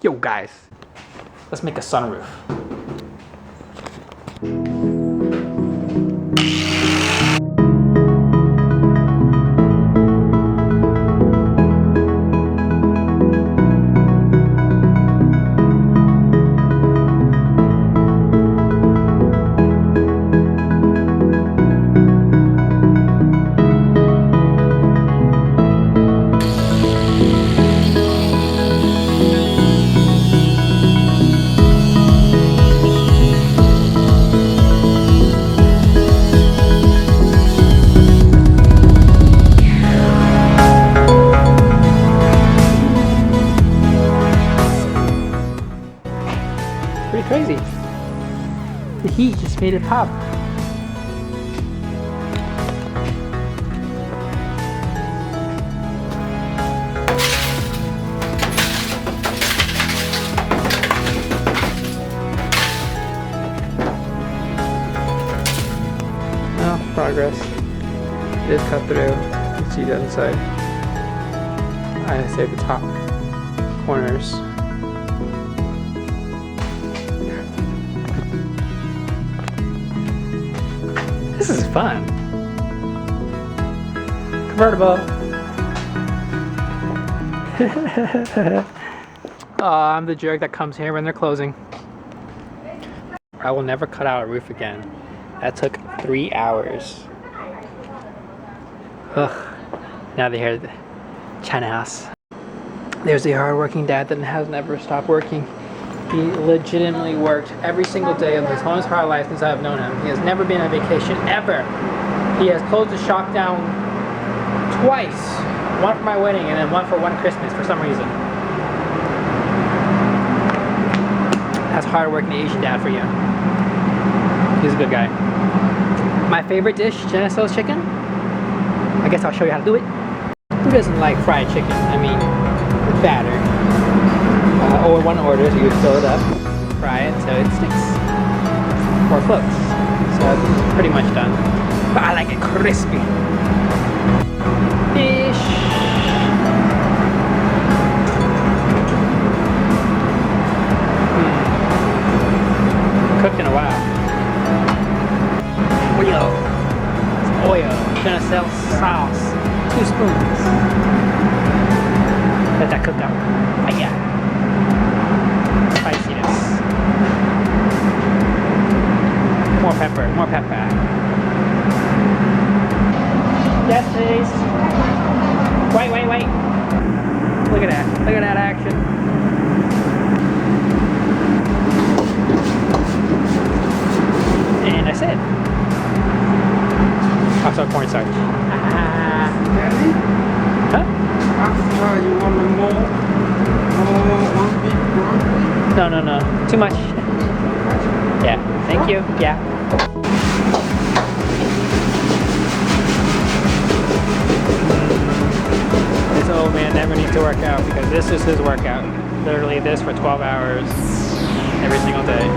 Yo guys, let's make a sunroof. Pretty crazy. The heat just made it pop. Oh, progress. It is cut through. You can see the other side. I saved the top corners. This is fun. Convertible. Oh, I'm the jerk that comes here when they're closing. I will never cut out a roof again. That took 3 hours. Ugh. Now they hear the China house. There's the hardworking dad that has never stopped working. He legitimately worked every single day of his whole entire life since I've known him. He has never been on vacation, ever. He has closed the shop down twice. One for my wedding and then one for one Christmas for some reason. That's hard-working Asian dad for you. He's a good guy. My favorite dish, Genesis chicken. I guess I'll show you how to do it. Who doesn't like fried chicken? I mean, with batter. Or one order, so you would fill it up, fry it so it sticks, or floats. So it's pretty much done. But I like it crispy. Fish. Cooked in a while. Oil. Gonna sell sauce. 2 spoons. Let that cook up. Yeah. Spiciness. More pepper, more pepper. Yes, please. Wait. Look at that action. And that's it. Also cornstarch. Huh? You want more? No. Too much. Yeah. Thank you. Yeah. This old man never needs to work out because this is his workout. Literally this for 12 hours every single day.